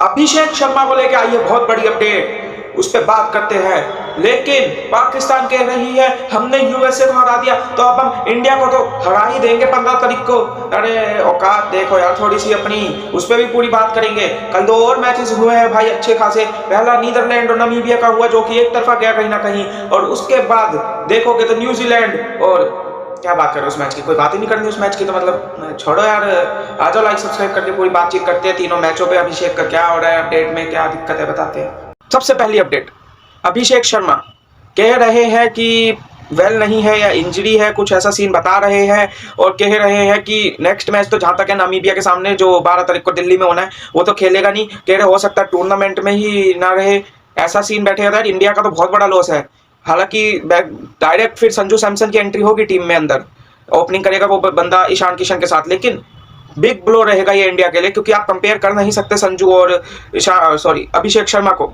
अभिषेक शर्मा को लेके आई है बहुत बड़ी अपडेट, उस पर बात करते हैं। लेकिन पाकिस्तान कह रही है हमने यूएसए को हरा दिया तो अब हम इंडिया को तो हरा ही देंगे 15 तारीख को। अरे औकात देखो यार थोड़ी सी अपनी, उस पर भी पूरी बात करेंगे। कल 2 और मैचेस हुए हैं भाई अच्छे खासे। पहला नीदरलैंड और नामीबिया का हुआ जो कि एक तरफा गया कहीं ना कहीं, और उसके बाद देखोगे तो न्यूजीलैंड और क्या बात करें उस मैच की, कोई बात ही नहीं करनी उस मैच की तो मतलब छोड़ो यार। आ जाओ लाइक सब्सक्राइब करके पूरी बातचीत करते हैं तीनों मैचों पे। अभिषेक का क्या हो रहा है, अपडेट में क्या दिक्कत है बताते हैं। सबसे पहली अपडेट, अभिषेक शर्मा कह रहे हैं कि वेल नहीं है या इंजरी है, कुछ ऐसा सीन बता रहे हैं। और कह रहे हैं कि नेक्स्ट मैच तो जहां तक है नामीबिया के सामने जो 12 तारीख को दिल्ली में होना है वो तो खेलेगा नहीं। कह रहे हो सकता है टूर्नामेंट में ही ना रहे, ऐसा सीन बैठेगा। इंडिया का तो बहुत बड़ा लॉस है। हालांकि डायरेक्ट फिर संजू सैमसन की एंट्री होगी टीम में, अंदर ओपनिंग करेगा वो बंदा ईशान किशन के साथ। लेकिन बिग ब्लो रहेगा ये इंडिया के लिए, क्योंकि आप कंपेयर कर नहीं सकते संजू और अभिषेक शर्मा को।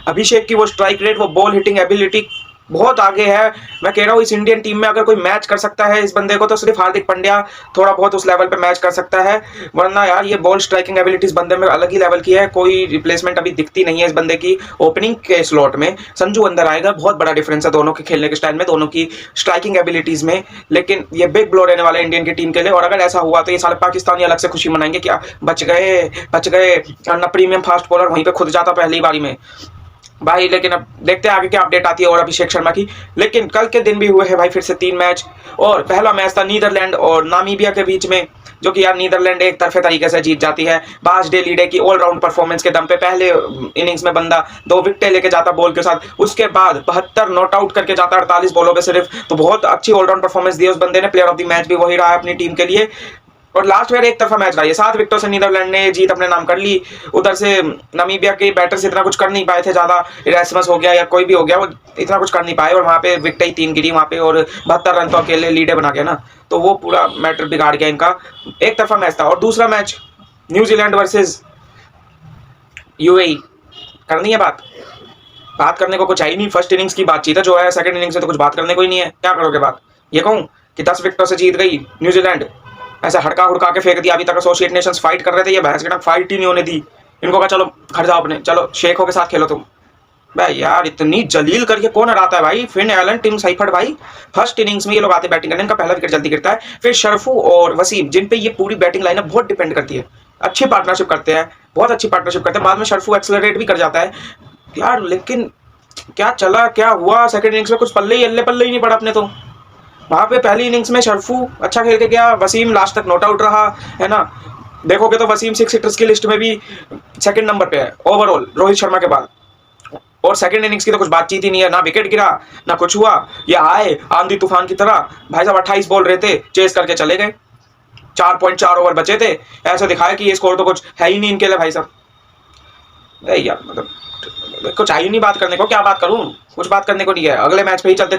अभिषेक की वो स्ट्राइक रेट, वो बॉल हिटिंग एबिलिटी बहुत आगे है। मैं कह रहा हूँ इस इंडियन टीम में अगर कोई मैच कर सकता है इस बंदे को तो सिर्फ हार्दिक पांड्या थोड़ा बहुत उस लेवल पे मैच कर सकता है। वरना यार ये बॉल स्ट्राइकिंग एबिलिटीज बंदे में अलग ही लेवल की है। कोई रिप्लेसमेंट अभी दिखती नहीं है इस बंदे की। ओपनिंग के स्लॉट में संजू अंदर आएगा, बहुत बड़ा डिफरेंस है दोनों के खेलने के स्टाइल में, दोनों की स्ट्राइकिंग एबिलिटीज में। लेकिन ये बिग ब्लो रहने वाला है इंडियन की टीम के लिए। और अगर ऐसा हुआ तो ये सारे पाकिस्तानी अलग से खुशी मनाएंगे, क्या बच गए ना प्रीमियम फास्ट बॉलर वहीं पे खुद जाता पहली बारी में भाई। लेकिन अब देखते हैं आगे क्या अपडेट आती है और अभिषेक शर्मा की। लेकिन कल के दिन भी हुए हैं भाई फिर से 3 मैच। और पहला मैच था नीदरलैंड और नामीबिया के बीच में, जो कि यार नीदरलैंड एक तरफे तरीके से जीत जाती है। बाज डे लीडे की ऑलराउंड परफॉर्मेंस के दम पे पहले इनिंग्स में बंदा 2 विकेटें लेके जाता बॉल के साथ, उसके बाद 72 नॉट आउट करके जाता 48 बॉलों पे सिर्फ। तो बहुत अच्छी ऑलराउंड परफॉर्मेंस दी उस बंदे ने। प्लेयर ऑफ द मैच भी वही रहा है अपनी टीम के लिए। और लास्ट में एक तरफा मैच रहा, 7 विकेटों से नीदरलैंड ने जीत अपने नाम कर ली। उधर से नामीबिया के बैटर्स इतना कुछ कर नहीं पाए थे, ज्यादा इरेस्मस हो गया या कोई भी हो गया, वो इतना कुछ कर नहीं पाए। और वहां पे विकेट ही 3 गिरी वहां पे, और 72 रन तो अकेले लीडे बना गया ना, तो वो पूरा मैटर बिगाड़ गया इनका। एक तरफा मैच था। और दूसरा मैच न्यूजीलैंड वर्सेज यूएई, करनी है बात करने को कुछ है ही नहीं। फर्स्ट इनिंग्स की बातचीत है जो है, सेकंड इनिंग्स में तो कुछ बात करने को ही नहीं है। क्या करोगे बात, ये कहूँ कि 10 विकेटों से जीत गई न्यूजीलैंड, ऐसा हड़का हुड़का के फेंक दिया। अभी तक एसोसिएट नेशंस फाइट कर रहे थे, ये भैंस के फाइट ही नहीं होने दी। इनको कहा चलो घर जाओ अपने, चलो शेखों के साथ खेलो तुम। भाई यार इतनी जलील करके कौन हराता है भाई। फिन एलन, टिम साइफर्ड भाई, फर्स्ट इनिंग्स में ये लोग आते बैटिंग करने, इनका पहला विकेट जल्दी गिरता है। फिर शरफू और वसीम, जिन पे ये पूरी बैटिंग लाइनअप बहुत डिपेंड करती है, अच्छी पार्टनरशिप करते हैं, बहुत अच्छी पार्टनरशिप करते हैं। बाद में शरफू एक्सेलरेट भी कर जाता है यार। लेकिन क्या चला क्या हुआ सेकंड इनिंग्स में, कुछ पल्ले ही नहीं पड़ा अपने तो। वहां पे पहली इनिंग्स में शरफू अच्छा खेल के गया, वसीम लास्ट तक नॉट आउट रहा है ना। देखोगे तो वसीम 6 हिटर्स की लिस्ट में भी सेकंड नंबर पे है ओवरऑल रोहित शर्मा के बाद। और सेकंड इनिंग्स की तो कुछ बातचीत ही नहीं है, ना विकेट गिरा ना कुछ हुआ। ये आए आंधी तूफान की तरह भाई साहब, 28 बॉल रहे थे, चेस करके चले गए। 4.4 ओवर बचे थे, ऐसा दिखाया कि ये स्कोर तो कुछ है ही नहीं इनके लिए भाई साहब। यार मतलब कुछ आई नहीं बात करने को, क्या बात करूं, कुछ बात करने को नहीं है। अगले मैच पे ही चलते।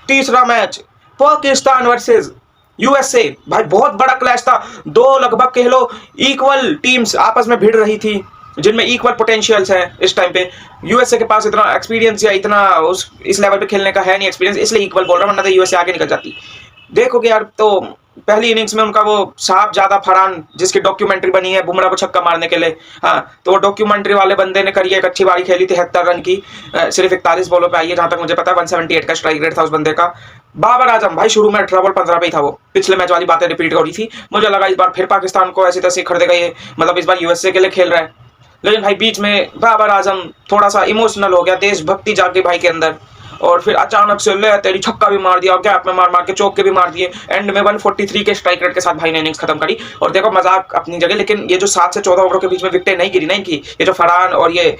तीसरा मैच पाकिस्तान वर्सेस यूएसए, भाई बहुत बड़ा क्लैश था। 2 लगभग कह लो इक्वल टीम्स आपस में भिड़ रही थी, जिनमें इक्वल पोटेंशियल्स है इस टाइम पे। यूएसए के पास इतना एक्सपीरियंस या इतना इस लेवल पे खेलने का है नहीं एक्सपीरियंस, इसलिए इक्वल बोल रहा हूं, वरना तो यूएसए आगे निकल जाती। देखोगे यार तो पहली इनिंग्स में उनका वो साहब ज्यादा फरहान, जिसकी डॉक्यूमेंट्री बनी है बुमराह को छक्का मारने के लिए, हाँ, तो वो डॉक्यूमेंट्री वाले बंदे ने करी एक अच्छी बारी खेली, 73 रन की, सिर्फ 41 बॉलों पे आई है जहां तक मुझे पता है। 178 का स्ट्राइक रेट था उस बंदे का। बाबर आजम भाई शुरू में 18 बॉल 15 पे ही था, वो पिछले मैच वाली बातें रिपीट हो रही थी। मुझे लगा इस बार फिर पाकिस्तान को ऐसी तैसी खरीदेगा ये, मतलब इस बार यूएसए के लिए खेल रहा है। लेकिन भाई बीच में बाबर आजम थोड़ा सा इमोशनल हो गया, देशभक्ति जाग गई भाई के अंदर, और फिर अचानक से ले तेरी छक्का भी मार दिया, गैप में मार के चौक के भी मार दिए। एंड में 143 के स्ट्राइक रेट के साथ भाई ने इनिंग्स खत्म करी। और देखो मजाक अपनी जगह, लेकिन ये जो 7 से 14 ओवरों के बीच में विकेटें नहीं गिरी ना इनकी, ये जो फरहान और ये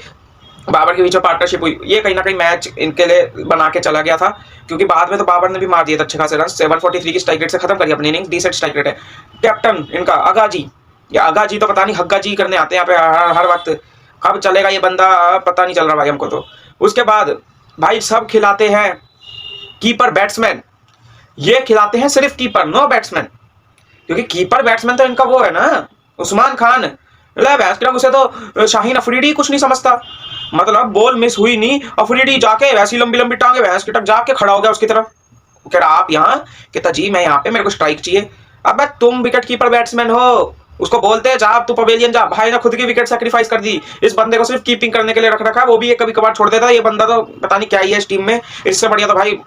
बाबर के बीच में पार्टनरशिप हुई, ये कहीं ना कहीं मैच इनके लिए बना के चला गया था। क्योंकि बाद में तो बाबर ने भी मार दिया था अच्छे खासे रन, 143 की स्ट्राइक रेट से खत्म करी अपनी इनिंग्स, डिसेंट स्ट्राइक रेट है। कैप्टन इनका अगाजी, या अगाजी तो पता नहीं हग्गा जी करने आते हैं यहाँ पे हर वक्त, कब चलेगा ये बंदा पता नहीं चल रहा भाई हमको तो। उसके बाद भाई सब खिलाते हैं कीपर बैट्समैन, ये खिलाते हैं सिर्फ कीपर, नो बैट्समैन। क्योंकि कीपर बैट्समैन तो इनका वो है ना उस्मान खान, उसे तो शाहीन अफरीदी कुछ नहीं समझता। मतलब बॉल मिस हुई नहीं, अफरीदी जाके वैसी लंबी लंबी टांगे भैंस की टक जाके खड़ा हो गया उसकी तरफ, कह रहा आप यहाँ, कहता जी मैं यहाँ पे, मेरे को स्ट्राइक चाहिए। अब तुम विकेट कीपर बैट्समैन हो, उसको बोलते हैं जा तू पवेलियन जा। भाई ने खुद की विकेट सैक्रिफाइस कर दी, इस बंदे को सिर्फ कीपिंग करने के लिए रख रखा है, वो भी एक कभी कभार छोड़ देता है। ये बंदा तो पता नहीं क्या ही है इस टीम में। इससे बढ़िया तो भाई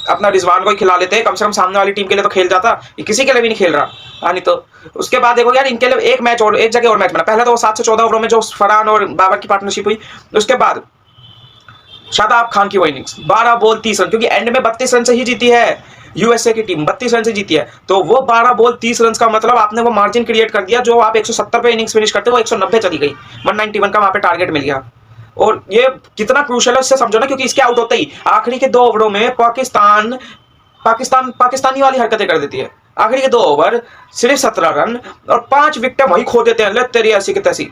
अपना रिजवान को ही खिला लेते हैं, कम से कम सामने वाली टीम के लिए तो खेल जाता। ये किसी के लिए भी नहीं खेल रहा। हाँ नहीं तो उसके बाद देखो यार, इनके लिए एक मैच और, एक जगह और मैच बना। पहले तो 7 से 14 ओवरों में जो फरहान और बाबर की पार्टनरशिप हुई, उसके बाद शादाब खान की वो इनिंग्स 12 बॉल 30 रन, क्योंकि एंड में 32 रन से ही जीती है यूएसए की टीम, 32 रन से जीती है। तो वो 12 बॉल 30 रन का मतलब आपने वो मार्जिन क्रिएट कर दिया, जो आप 170 पे इनिंग्स फिनिश करते हो, वो 190 चली गई, 191 का वहां पे टारगेट मिल गया। और ये कितना क्रूशल है उससे समझो ना, क्योंकि इसके आउट होते ही आखिरी के 2 ओवरों में पाकिस्तानी वाली हरकतें कर देती है। आखिरी के 2 ओवर सिर्फ 17 रन और 5 विकेटें वही खो देते हैं। ले तेरी ऐसी की तैसी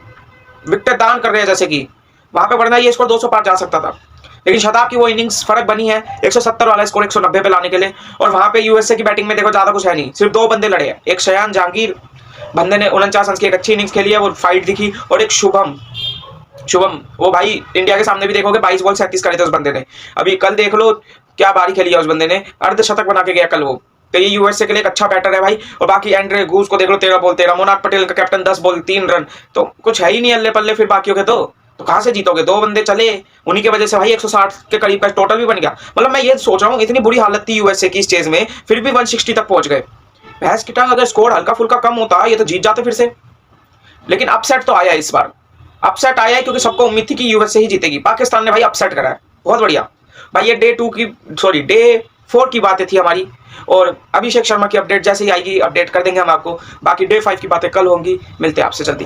विकेटें दान कर रहे हैं जैसे कि वहां पे, वरना ये स्कोर 200 पार जा सकता था। लेकिन शादाब की वो इनिंग्स फर्क बनी है 170 वाला स्कोर 190 पे लाने के लिए। और वहां पे यूएसए की बैटिंग में देखो ज्यादा कुछ है नहीं, सिर्फ 2 बंदे लड़े हैं। एक शयान जहांगीर बंदे ने 49 रन की एक अच्छी इनिंग्स खेली है, वो फाइट दिखी। और एक शुभम, वो भाई इंडिया के सामने भी देखोगे 22 बॉल 37 करे थे उस बंदे ने। अभी कल देख लो क्या बारी खेली है उस बंदे ने, अर्धशतक बना के गया कल वो। तो ये यूएसए के लिए एक अच्छा बैटर है भाई। और बाकी एंड्रे गूस को देख लो 13 बॉल 13, मोनाक पटेल का कैप्टन 10 बॉल 3 रन। तो कुछ है ही नहीं अल्ले पल्ले फिर बाकियों के। तो कहां से जीतोगे? 2 बंदे चले, उन्हीं की वजह से भाई 160 के करीब का टोटल भी बन गया। मतलब मैं ये सोच रहा हूँ इतनी बुरी हालत थी यूएसए की इस चेज में, फिर भी 160 तक पहुंच गए। भैंस की टांग, अगर स्कोर हल्का फुल्का कम होता ये तो जीत जाते फिर से। लेकिन अपसेट तो आया इस बार, अपसेट आया है क्योंकि सबको उम्मीद थी कि यूएसए ही जीतेगी। पाकिस्तान ने भाई अपसेट करा है, बहुत बढ़िया भाई। ये डे 4 की बातें थी हमारी। और अभिषेक शर्मा की अपडेट जैसे ही आएगी अपडेट कर देंगे हम आपको। बाकी डे 5 की बातें कल होंगी। मिलते हैं आपसे जल्दी।